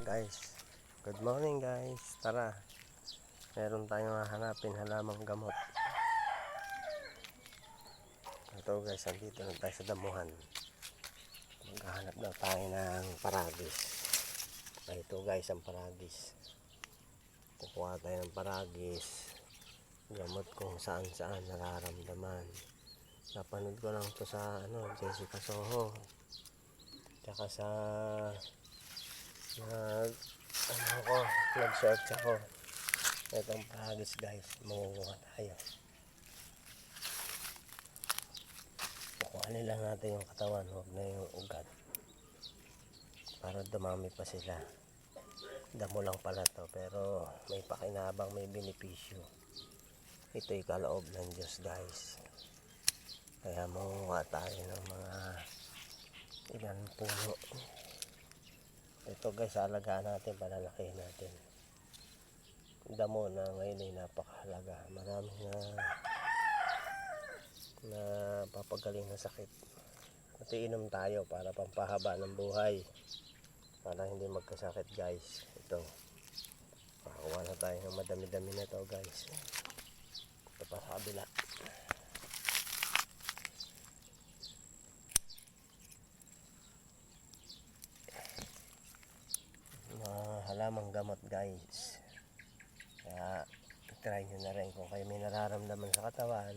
Guys, good morning guys. Tara, meron tayong hahanapin halamang gamot. Ito guys, andito na tayo sa damuhan. Maghahanap daw tayo ng paragis. Ito guys, ang paragis. Kukuha tayo ng paragis, gamot kung saan saan nararamdaman. Napanood ko lang to sa Jessica Soho, tsaka sa nag-search ako. Itong paragis guys, makukuha tayo. Kukuhanin lang natin yung katawan, huwag na yung ugat, para dumami pa sila. Damo lang pala to, pero may pakinabang, may benepisyo. Ito'y kaloob ng Diyos guys. Kaya makukuha tayo ng mga ilan puno. Ito guys, alagaan natin, palalakihin natin. Damo na ngayon ay napakahalaga. Marami na papagaling na sakit. At iinom tayo para pampahaba ng buhay, para hindi magkasakit guys. Ito, makakuha na tayo ng madami-dami na to guys. Ito pa sa kabila. Halamang gamot guys. Kaya try nyo na rin kung kayo may nararamdaman sa katawan.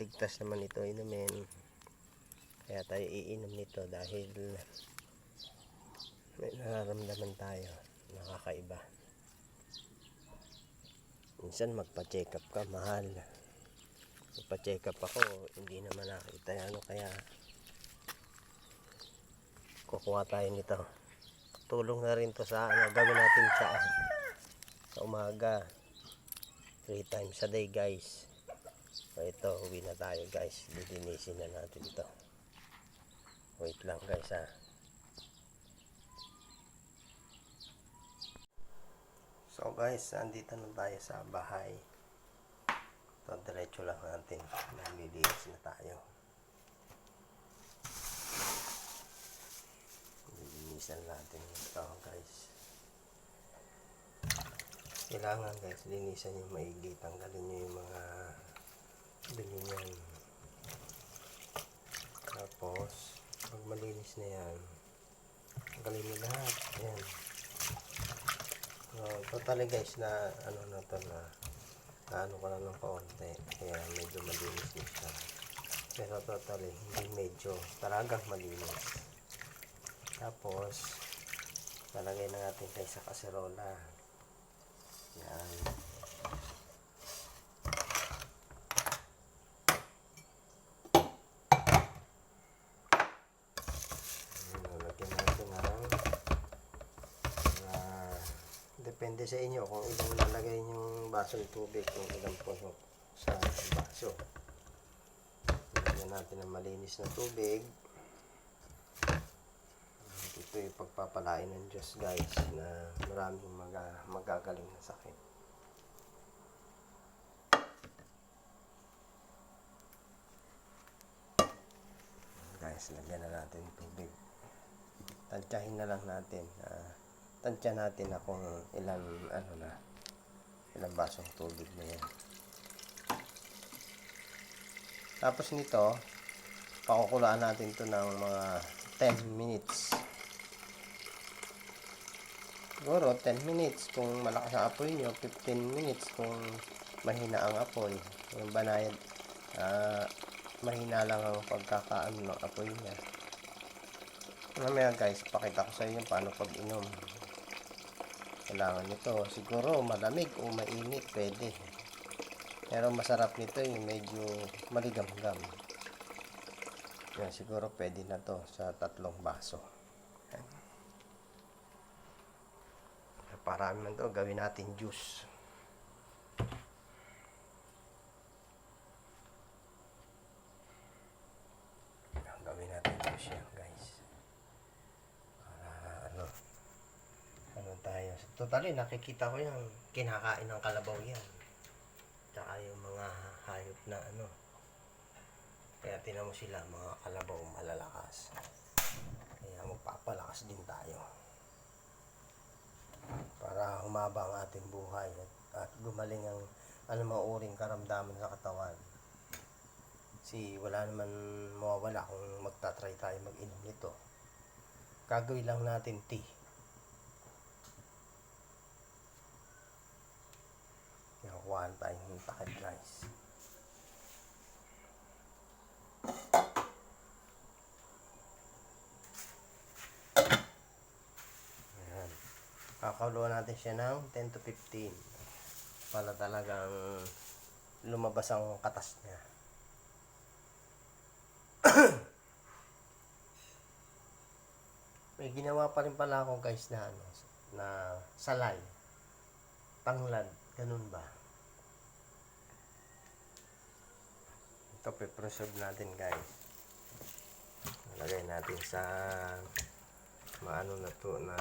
Ligtas naman ito inumin, kaya tayo iinom nito dahil may nararamdaman tayo nakakaiba. Minsan magpa-check up ka, mahal. Magpa-check up ako, hindi naman nakita kaya kukuha tayo nito. Tulong na rin to sa gawin natin sa umaga, 3 times a day guys. So ito, uwi na tayo guys. Lilinisin na natin ito. Wait lang guys ha. So guys, andito na tayo sa bahay. Ito, diretso lang natin. Nalilinis na tayo. Lilinisan natin ito guys. Kailangan guys, linisan yung maigi. Tanggalin nyo yung mga dumi niyan. Tapos pag malinis na yan, tanggalin nyo lahat. Ayan. Totally guys, na na to na ko lang ng kaunti, kaya medyo malinis na siya. Pero totally hindi medyo, talagang malinis. Tapos lalagay na natin tayo sa kaserola. Yan. Lalagyan natin depende sa inyo kung ilang lalagay yung basong tubig, kung ilang puno sa baso. Lalagyan natin ng malinis na tubig. Ito yung pagpapalain ng Diyos guys, na maraming magagaling na sakit. Guys, lagyan na natin tubig. Tansyahin na lang natin. Tansya natin na kung ilang ilang basong tubig na yan. Tapos nito, pakukulaan natin to ng mga 10 minutes. Siguro 10 minutes kung malakas ang apoy nyo, 15 minutes kung mahina ang apoy. Yung banayad, mahina lang ang pagkakaano ng apoy niya. Mamaya guys, pakita ko sa inyo paano pag-inom. Kailangan nito, siguro malamig o mainit, pwede. Pero masarap nito yung medyo maligam-gam. Yan, siguro pwede na to sa 3 baso. Parami man to, gawin natin juice. Gawin natin juice yan guys. Para tayo. Totally nakikita ko yan, kinakain ng kalabaw yan. Tsaka yung mga hayop na Kaya tinan mo sila, mga kalabaw malalakas. Kaya magpapalakas din humaba ang ating buhay at gumaling ang anumang uring karamdaman sa katawan. Kasi wala naman mawawala kung magtatry tayo mag-inom nito. Gagawin lang natin tea. Kuhaan tayo ng takip guys. Ayan. Kakuluan natin siya ng 10 to 15 para talagang lumabas ang katas niya. May ginawa pa rin pala ako guys na ano, na salay, tanglad, ganun ba? Ito pe-preserve natin guys. Lagay natin sa maano na to na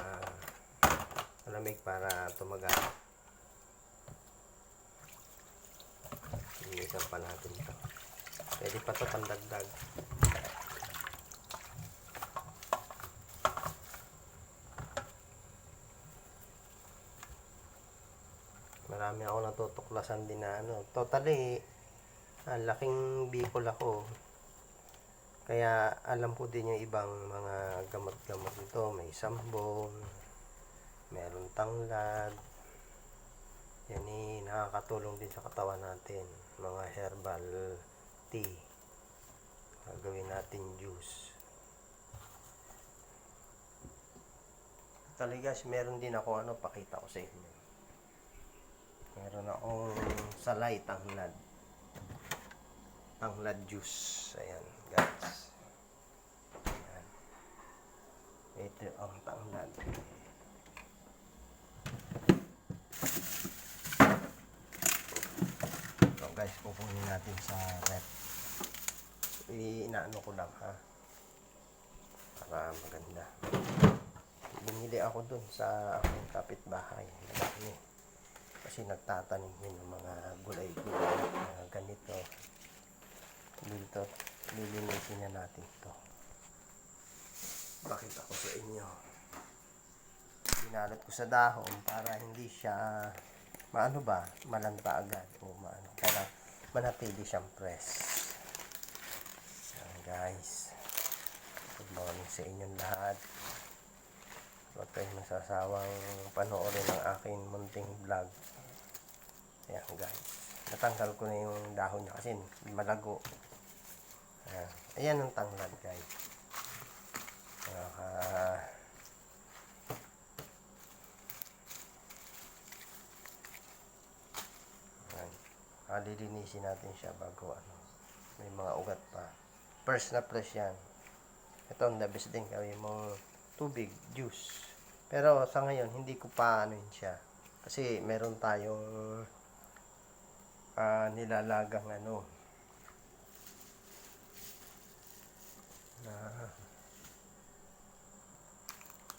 malamig para tumagal. Linisan pa natin ito. Pwede pa ito pandagdag. Marami ako natutuklasan din na ano. Totally, laking bikol ako. Kaya alam ko din yung ibang mga gamot-gamot nito. May sambong, meron tanglad. Yan nakakatulong din sa katawan natin. Mga herbal tea. Gagawin natin juice. Talaga guys, meron din ako ano, pakita ko sa inyo. Meron akong salay tanglad. Tanglad juice. Ayan guys. Ayan. Ito ang tanglad. So guys, pupunin natin sa rep. Inaano ko lang ha. Para maganda. Bumili ako dun sa aking kapitbahay. Madami. Kasi nagtatanim yun ng mga gulay-gulay na ganito. Dito, lilinisin na natin ito. Bakit ako sa inyo? Binalot ko sa dahon para hindi siya maano ba, malanta agad o maano. Para manatili siyang fresh. Yan guys. Good morning sa inyong lahat. Huwag kayong nasasawang panoorin ang aking munting vlog. Ayan guys. Natanggal ko na yung dahon niya kasi malago. Ayan ang tanglad guys. Lilinisin natin siya bago ano. May mga ugat pa. First na fresh yan. Ito ang the best din gawin mong tubig, juice. Pero sa ngayon, hindi ko pa ano yun siya. Kasi meron tayong nilalagang ano na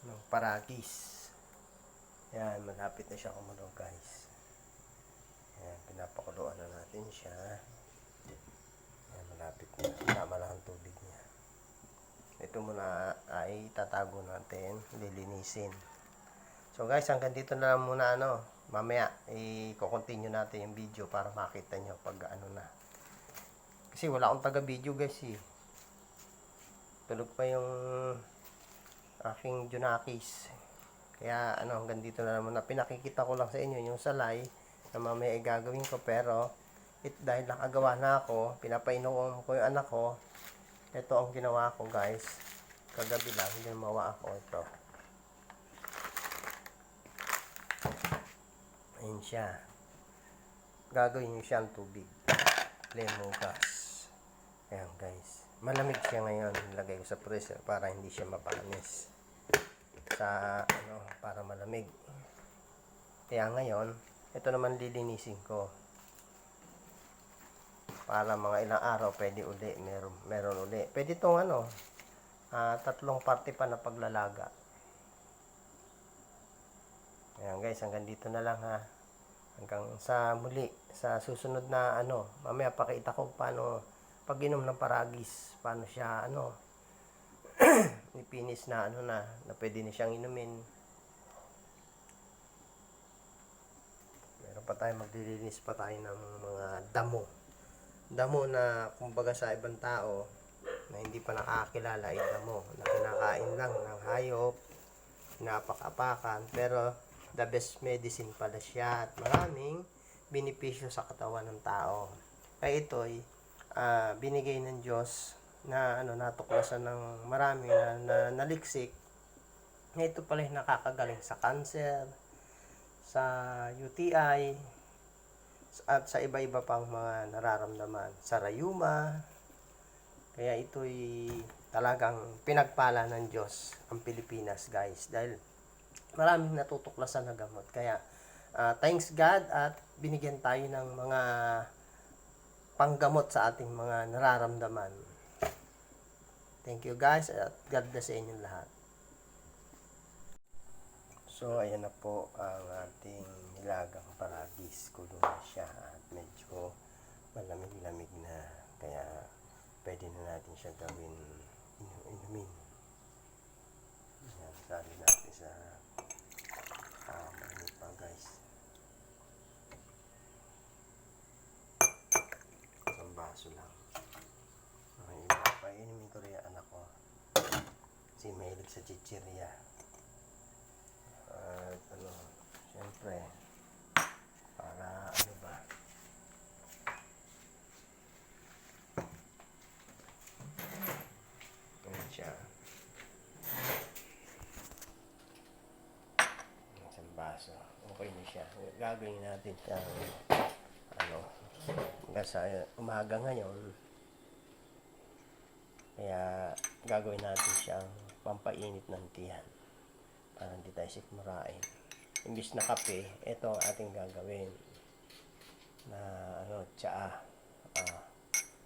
ng paragis. Yan, malapit na siya kumulo guys. Yan, pinapakuluan na natin siya. Yan, malapit na. Tama lang ang tubig niya. Ito muna ay tatago natin, lilinisin. So guys, hanggang dito na lang muna ano. Mamaya, i-continue natin yung video para makita nyo pag ano na. Kasi wala akong taga-video guys eh. Tulog pa yung aking Junakis. Kaya ano, hanggang dito na lang muna. Pinakikita ko lang sa inyo yung salay na mamaya ay gagawin ko. Pero, dahil nakagawa na ako, pinapainom ko yung anak ko. Ito ang ginawa ko guys. Kagabi lang, ginawa ako ito. Ayun siya. Gagawin nyo siyang tubig. Lemongrass. Ayan guys. Malamig siya ngayon. Nilagay ko sa freezer para hindi siya mapanis. Sa ano, para malamig. Kaya ngayon, ito naman lilinisin ko. Para mga ilang araw pwede uli, meron uli. Pwede itong ano, 3 parte pa na paglalaga. Ayan guys, hanggang dito na lang ha. Hanggang sa muli, sa susunod na ano, mamaya pakita ko paano pag-inom ng paragis, paano siya ano, ipinis na ano na pwede na siyang inumin. pa tayo, maglilinis pa tayo ng mga damo. Damo na kumbaga sa ibang tao na hindi pa nakakilala ay damo na kinakain lang ng hayop, pinapak-apakan, pero the best medicine pala siya at maraming benepisyo sa katawan ng tao. Kaya ito'y binigay ng Diyos na natuklasan ng marami na naliksik na ito pala yung nakakagaling sa cancer, sa UTI, at sa iba-iba pang mga nararamdaman, sa rayuma. Kaya ito'y talagang pinagpala ng Diyos ang Pilipinas, guys, dahil maraming natutuklasan na gamot. Kaya thanks God at binigyan tayo ng mga panggamot sa ating mga nararamdaman. Thank you, guys, at God bless sa inyong lahat. So, ayan na po ang ating nilagang paragis. Kulo na siya at medyo malamig-lamig na. Kaya, pwede na natin siya gawin inumin. Ayan, sali natin sa mainit pa, guys. Isang baso lang. Okay, painumin ko rin ang anak ko. Kasi mahilig sa chichirya. At syempre, para ba? Ganun siya. Isang baso. Okay na siya. Gagawin natin siya hanggang sa umaga ngayon. Kaya gagawin natin siyang pampainit ng tiyan. Para hindi tayo sikmurain. Imbis na kape, ito ang ating gagawin na tsaa.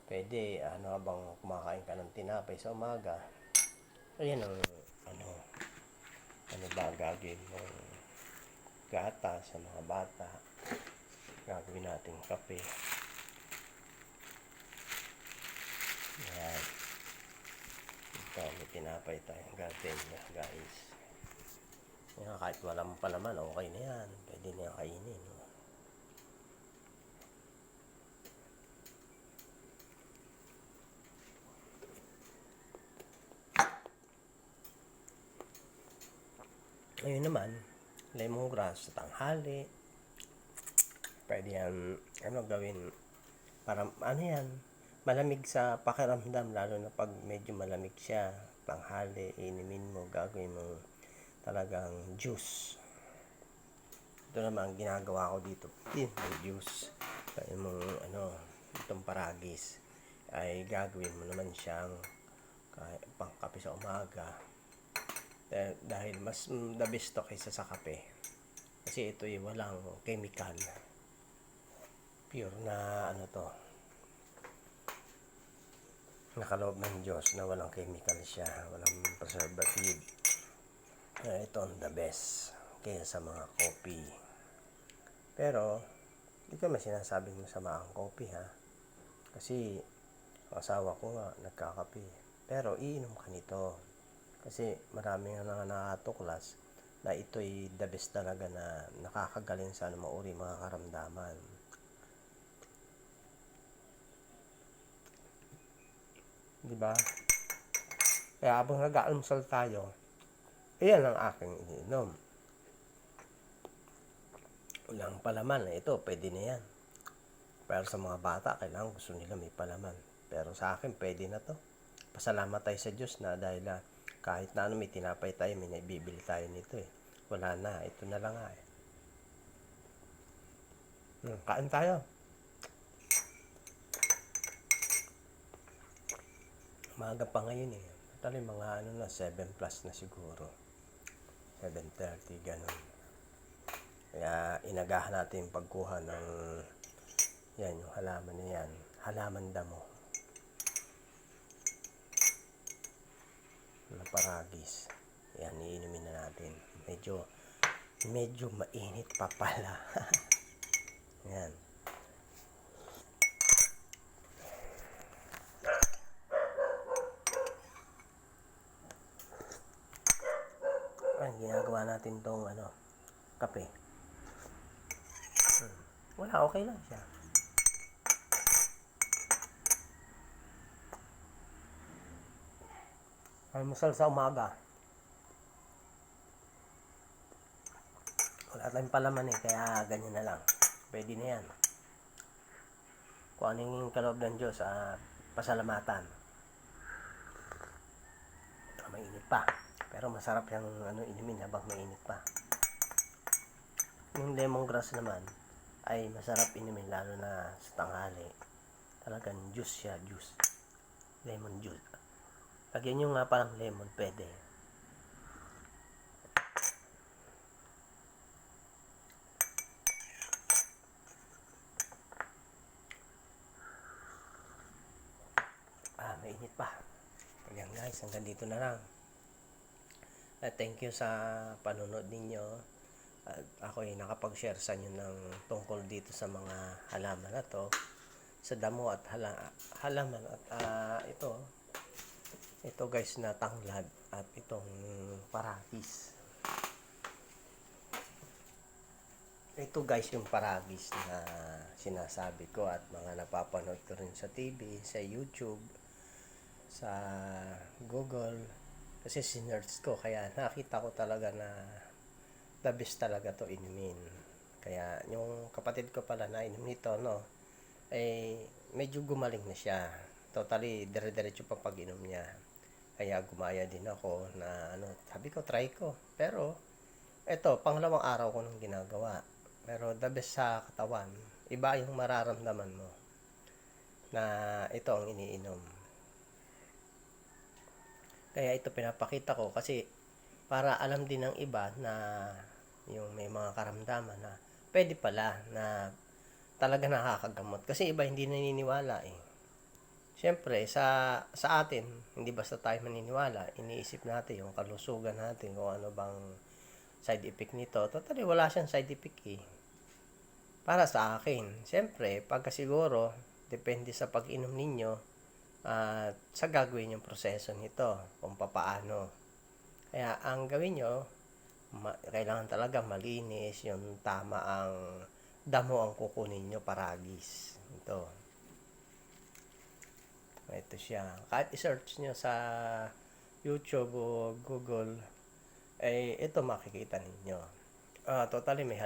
Pwede habang kumakain ka ng tinapay sa umaga, ayan ang ba gagawin mong gata sa mga bata. Gagawin natin kape. Ayan. Ito, may tinapay tayong gagawin na, guys. Yan, kahit walang palaman, okay na yan. Pwede na yan kainin. Ayun naman, lemongrass sa tanghali. Pwede yan, gawin para, yan, malamig sa pakiramdam, lalo na pag medyo malamig siya. Tanghali, inumin mo, gagawin mo talagang juice. Ito naman ang ginagawa ko dito. May juice. Kaya mong itong paragis ay gagawin mo naman siyang pangkape sa umaga. Dahil mas the best to kaysa sa kape. Kasi ito ay walang chemical. Pure na to. Nakaloob ng Diyos na walang chemical siya. Walang preservative. Ito ang the best kaya sa mga coffee. Pero hindi ko sinasabing masama ang coffee, ha, kasi asawa ko nga nagkakape, pero iinom ka nito kasi marami nga nakatuklas na ito'y the best talaga na nakakagaling sa mauri mga karamdaman. Diba? Kaya habang nag-aalmusal tayo, iyan ang aking iniinom. Walang palaman. Ito, pwede na yan. Pero sa mga bata, kailangan gusto nila may palaman. Pero sa akin, pwede na to. Pasalamat tayo sa Diyos na dahil kahit na may tinapay tayo, may naibibili tayo nito eh. Wala na. Ito na lang nga eh. Kain tayo. Maaga pa ngayon eh. Tali mga 7 plus na siguro. 7:30, ganun. Kaya inagahan natin yung pagkuha ng yan, yung halaman na yan. Halaman damo. Na paragis. Yan, iinumin na natin. Medyo mainit pa pala. Yan. Ginagawa natin tong kape. Wala, okay lang siya. Almusal sa umaga. Wala tayong palaman eh, kaya ganyan na lang. Pwede na yan. Kung ano yung kaloob ng Diyos, pasalamatan. Mainit pa. Pero masarap yung inumin habang mainit pa. Yung lemongrass naman, ay masarap inumin lalo na sa tanghali. Talagang juice siya, juice. Lemon juice. Lagyan nyo nga parang lemon, pwede. Mainit pa. Ayan guys, hanggang dito na lang. Thank you sa panonood ninyo. At ako ay nakapag-share sa inyo ng tungkol dito sa mga halaman na to, sa damo at halaman. At ito guys na tanglad at itong paragis. Ito guys yung paragis na sinasabi ko at mga napapanood ko rin sa TV, sa YouTube, sa Google, kasi sinerch ko, kaya nakita ko talaga na the best talaga to inumin. Kaya yung kapatid ko pala na inom nito, medyo gumaling na siya. Totally dire-diretso pa pag-inom niya. Kaya gumaya din ako na sabi ko try ko. Pero ito, pangalawang araw ko nung ginagawa. Pero the best sa katawan, iba yung mararamdaman mo na ito ang iniinom. Kaya ito pinapakita ko kasi para alam din ng iba na yung may mga karamdaman na pwede pala na talaga nakakagamot. Kasi iba hindi naniniwala eh. Siyempre, sa atin, hindi basta tayo maniniwala, iniisip natin yung kalusugan natin, kung ano bang side effect nito. Totally, wala siyang side effect eh. Para sa akin, siyempre, pagka siguro, depende sa pag-inom ninyo at sa gagawin yung proseso nito, kung papaano. Kaya ang gawin nyo, kailangan talaga malinis, yung tama ang damo ang kukunin nyo, paragis. Ito siya. Kahit i-search nyo sa YouTube o Google, ito makikita ninyo. Totally may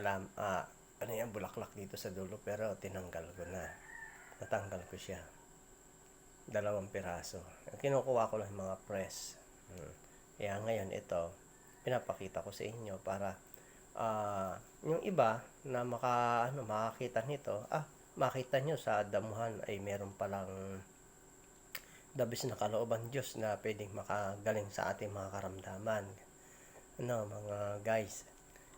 bulaklak dito sa dulo, pero tinanggal ko na. Natanggal ko siya. 2 piraso. Kinukuha ko lang mga press. Kaya ngayon ito, pinapakita ko sa inyo para yung iba na makakita nito, makita nyo sa damuhan ay meron palang dabis na kalooban Diyos na pwedeng makagaling sa ating mga karamdaman. Mga guys.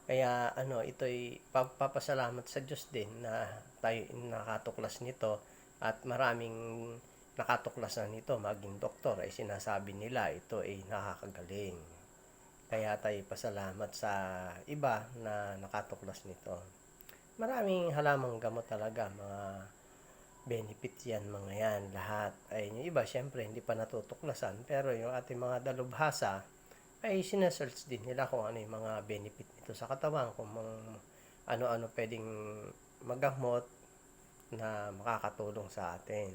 Kaya ito'y papasalamat sa Diyos din na tayo nakatuklas nito at maraming nakatuklas na nito, maging doktor ay sinasabi nila ito ay nakakagaling. Kaya tayo pasalamat sa iba na nakatuklas nito. Maraming halamang gamot talaga, mga benefit yan, mga yan, lahat. Ay yung iba, syempre, hindi pa natutuklasan. Pero yung ating mga dalubhasa, ay sinesearch din nila kung ano yung mga benefit nito sa katawan, kung ano-ano pwedeng magamot na makakatulong sa atin.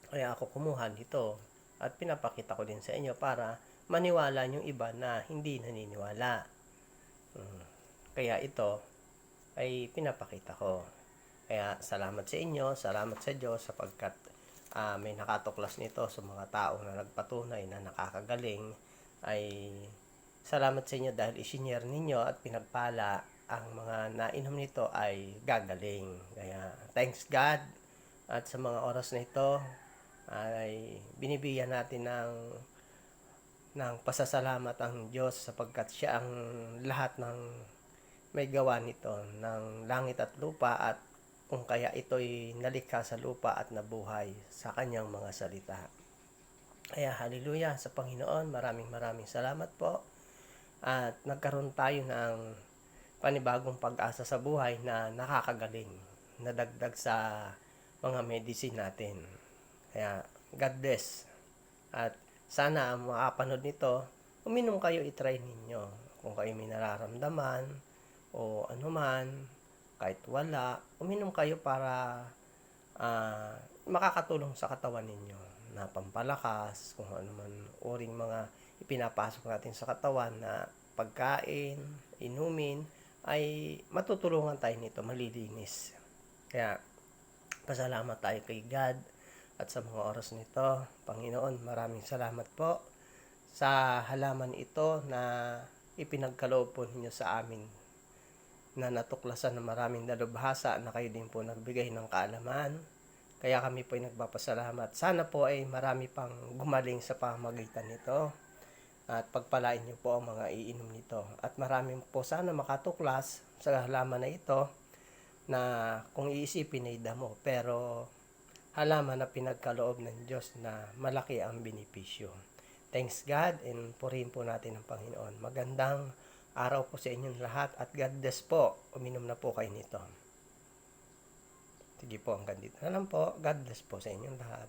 Kaya ako kumuha nito at pinapakita ko din sa inyo para maniwala yung iba na hindi naniniwala. Kaya ito ay pinapakita ko. Kaya salamat sa inyo, salamat sa Diyos sapagkat may nakatuklas nito sa mga tao na nagpatunay na nakakagaling. Ay salamat sa inyo dahil isinyer ninyo at pinagpala ang mga nainom nito ay gagaling. Kaya thanks God. At sa mga oras na ito ay binibigyan natin ng pasasalamat ang Diyos sapagkat siya ang lahat ng may gawa nito ng langit at lupa, at kung kaya ito'y nalikha sa lupa at nabuhay sa kanyang mga salita. Kaya hallelujah sa Panginoon, maraming salamat po. At nagkaroon tayo ng panibagong pag-asa sa buhay na nakakagaling, nadagdag sa mga medicine natin. Kaya God bless. At sana makapanood nito, uminom kayo, itry ninyo. Kung kayo may nararamdaman o anuman, kahit wala, uminom kayo para makakatulong sa katawan ninyo na pampalakas, kung ano man uring mga ipinapasok natin sa katawan na pagkain, inumin, ay matutulungan tayo nito, malilinis. Kaya, pasalamat tayo kay God at sa mga oras nito. Panginoon, maraming salamat po sa halaman ito na ipinagkaloob po ninyo sa amin, na natuklasan ng maraming dalubhasa na kayo din po nagbigay ng kaalaman. Kaya kami po ay nagpapasalamat. Sana po ay marami pang gumaling sa pamamagitan nito at pagpalain niyo po ang mga iinom nito. At marami po sana makatuklas sa halaman na ito na kung iisipin ay damo, pero halaman na pinagkaloob ng Diyos na malaki ang benepisyo. Thanks God, and purihin po natin ang Panginoon. Magandang araw po sa inyong lahat at God bless po. Uminom na po kayo nito. Sige po, hanggang dito na lang po. God bless po sa inyong lahat.